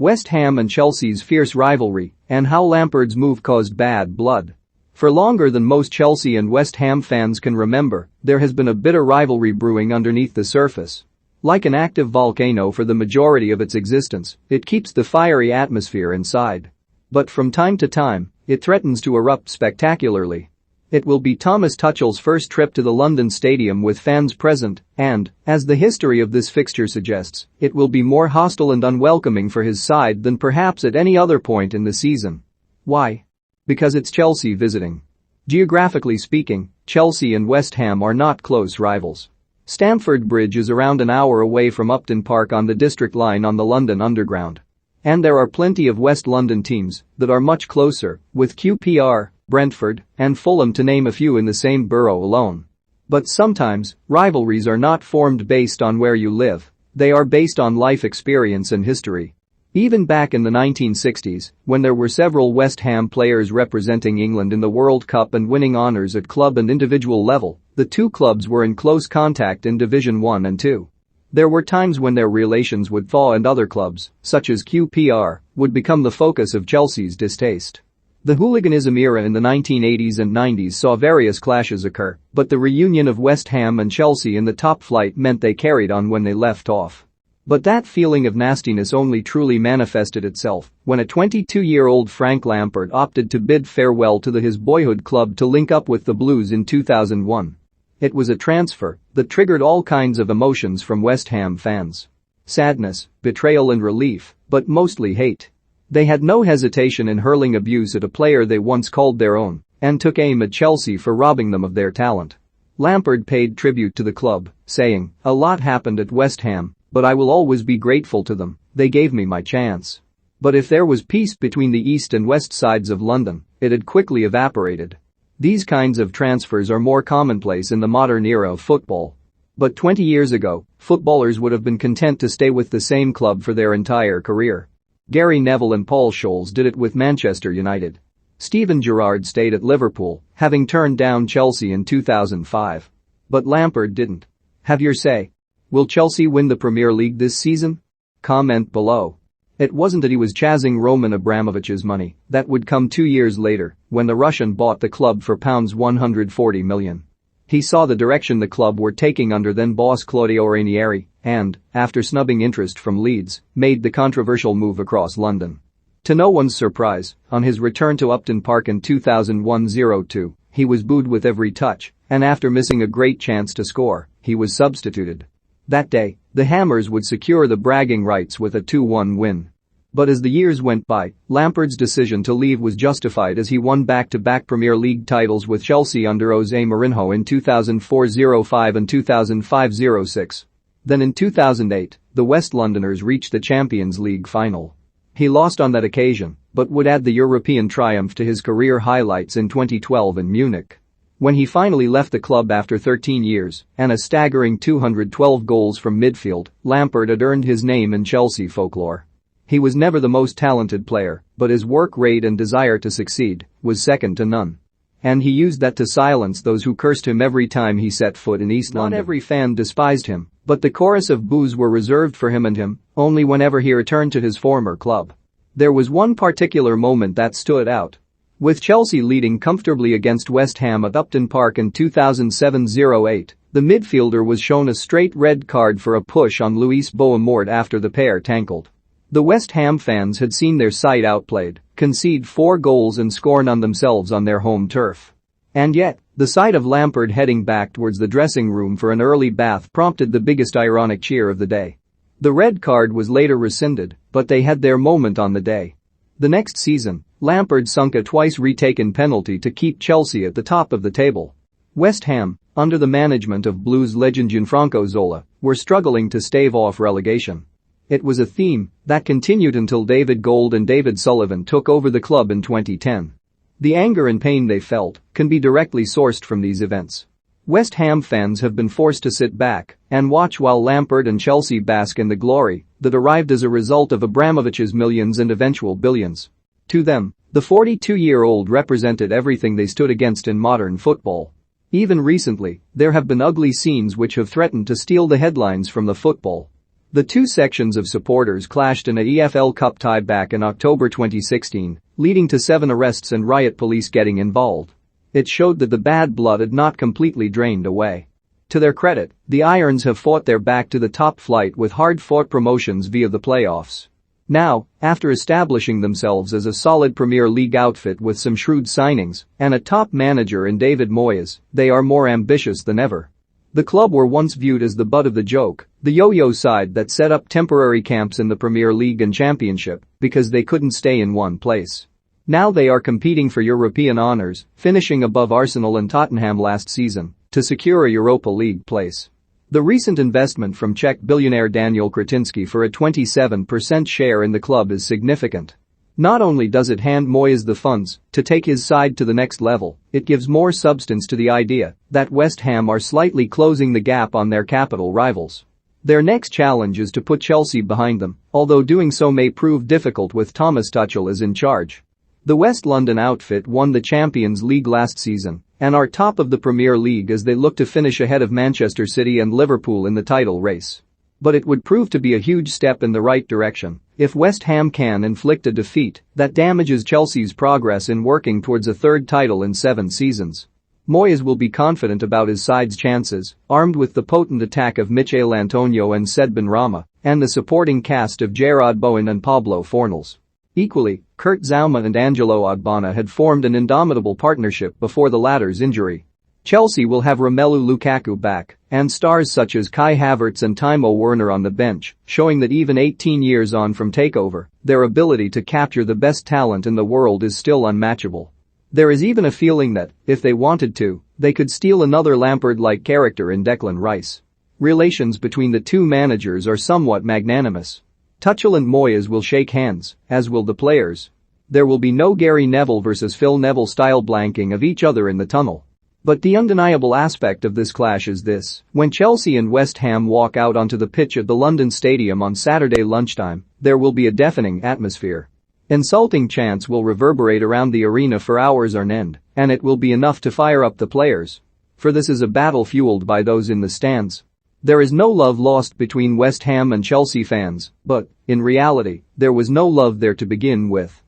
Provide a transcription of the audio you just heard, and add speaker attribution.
Speaker 1: West Ham and Chelsea's fierce rivalry, and how Lampard's move caused bad blood. For longer than most Chelsea and West Ham fans can remember, there has been a bitter rivalry brewing underneath the surface. Like an active volcano for the majority of its existence, it keeps the fiery atmosphere inside. But from time to time, it threatens to erupt spectacularly. It will be Thomas Tuchel's first trip to the London Stadium with fans present, and, as the history of this fixture suggests, it will be more hostile and unwelcoming for his side than perhaps at any other point in the season. Why? Because it's Chelsea visiting. Geographically speaking, Chelsea and West Ham are not close rivals. Stamford Bridge is around an hour away from Upton Park on the District Line on the London Underground. And there are plenty of West London teams that are much closer, with QPR, Brentford, and Fulham to name a few in the same borough alone. But sometimes, rivalries are not formed based on where you live, they are based on life experience and history. Even back in the 1960s, when there were several West Ham players representing England in the World Cup and winning honours at club and individual level, the two clubs were in close contact in Division 1 and 2. There were times when their relations would thaw and other clubs, such as QPR, would become the focus of Chelsea's distaste. The hooliganism era in the 1980s and 90s saw various clashes occur, but the reunion of West Ham and Chelsea in the top flight meant they carried on when they left off. But that feeling of nastiness only truly manifested itself when a 22-year-old Frank Lampard opted to bid farewell to his boyhood club to link up with the Blues in 2001. It was a transfer that triggered all kinds of emotions from West Ham fans. Sadness, betrayal and relief, but mostly hate. They had no hesitation in hurling abuse at a player they once called their own and took aim at Chelsea for robbing them of their talent. Lampard paid tribute to the club, saying, "A lot happened at West Ham, but I will always be grateful to them, they gave me my chance." But if there was peace between the east and west sides of London, it had quickly evaporated. These kinds of transfers are more commonplace in the modern era of football. But 20 years ago, footballers would have been content to stay with the same club for their entire career. Gary Neville and Paul Scholes did it with Manchester United. Steven Gerrard stayed at Liverpool, having turned down Chelsea in 2005. But Lampard didn't. Have your say. Will Chelsea win the Premier League this season? Comment below. It wasn't that he was chasing Roman Abramovich's money, that would come 2 years later, when the Russian bought the club for £140 million. He saw the direction the club were taking under then-boss Claudio Ranieri and, after snubbing interest from Leeds, made the controversial move across London. To no one's surprise, on his return to Upton Park in 2001-02, he was booed with every touch, and after missing a great chance to score, he was substituted. That day, the Hammers would secure the bragging rights with a 2-1 win. But as the years went by, Lampard's decision to leave was justified as he won back-to-back Premier League titles with Chelsea under Jose Mourinho in 2004-05 and 2005-06. Then in 2008, the West Londoners reached the Champions League final. He lost on that occasion, but would add the European triumph to his career highlights in 2012 in Munich. When he finally left the club after 13 years and a staggering 212 goals from midfield, Lampard had earned his name in Chelsea folklore. He was never the most talented player, but his work rate and desire to succeed was second to none. And he used that to silence those who cursed him every time he set foot in East London. Not every fan despised him, but the chorus of boos were reserved for him and him only whenever he returned to his former club. There was one particular moment that stood out. With Chelsea leading comfortably against West Ham at Upton Park in 2007-08, the midfielder was shown a straight red card for a push on Luis Boamort after the pair tangled. The West Ham fans had seen their side outplayed, concede 4 goals and scorn on themselves on their home turf. And yet, the sight of Lampard heading back towards the dressing room for an early bath prompted the biggest ironic cheer of the day. The red card was later rescinded, but they had their moment on the day. The next season, Lampard sunk a twice-retaken penalty to keep Chelsea at the top of the table. West Ham, under the management of Blues legend Gianfranco Zola, were struggling to stave off relegation. It was a theme that continued until David Gold and David Sullivan took over the club in 2010. The anger and pain they felt can be directly sourced from these events. West Ham fans have been forced to sit back and watch while Lampard and Chelsea bask in the glory that arrived as a result of Abramovich's millions and eventual billions. To them, the 42-year-old represented everything they stood against in modern football. Even recently, there have been ugly scenes which have threatened to steal the headlines from the football. The two sections of supporters clashed in a EFL Cup tie back in October 2016, leading to 7 arrests and riot police getting involved. It showed that the bad blood had not completely drained away. To their credit, the Irons have fought their back to the top flight with hard-fought promotions via the playoffs. Now, after establishing themselves as a solid Premier League outfit with some shrewd signings and a top manager in David Moyes, they are more ambitious than ever. The club were once viewed as the butt of the joke, the yo-yo side that set up temporary camps in the Premier League and Championship because they couldn't stay in one place. Now they are competing for European honours, finishing above Arsenal and Tottenham last season to secure a Europa League place. The recent investment from Czech billionaire Daniel Kretinsky for a 27% share in the club is significant. Not only does it hand Moyes the funds to take his side to the next level, it gives more substance to the idea that West Ham are slightly closing the gap on their capital rivals. Their next challenge is to put Chelsea behind them, although doing so may prove difficult with Thomas Tuchel as in charge. The West London outfit won the Champions League last season and are top of the Premier League as they look to finish ahead of Manchester City and Liverpool in the title race. But it would prove to be a huge step in the right direction if West Ham can inflict a defeat that damages Chelsea's progress in working towards a third title in 7 seasons. Moyes will be confident about his side's chances, armed with the potent attack of Michail Antonio and Said Benrahma, and the supporting cast of Jarrod Bowen and Pablo Fornals. Equally, Kurt Zouma and Angelo Ogbonna had formed an indomitable partnership before the latter's injury. Chelsea will have Romelu Lukaku back and stars such as Kai Havertz and Timo Werner on the bench, showing that even 18 years on from takeover, their ability to capture the best talent in the world is still unmatchable. There is even a feeling that, if they wanted to, they could steal another Lampard-like character in Declan Rice. Relations between the two managers are somewhat magnanimous. Tuchel and Moyes will shake hands, as will the players. There will be no Gary Neville versus Phil Neville style blanking of each other in the tunnel. But the undeniable aspect of this clash is this: when Chelsea and West Ham walk out onto the pitch at the London Stadium on Saturday lunchtime, there will be a deafening atmosphere. Insulting chants will reverberate around the arena for hours on end, and it will be enough to fire up the players. For this is a battle fueled by those in the stands. There is no love lost between West Ham and Chelsea fans, but, in reality, there was no love there to begin with.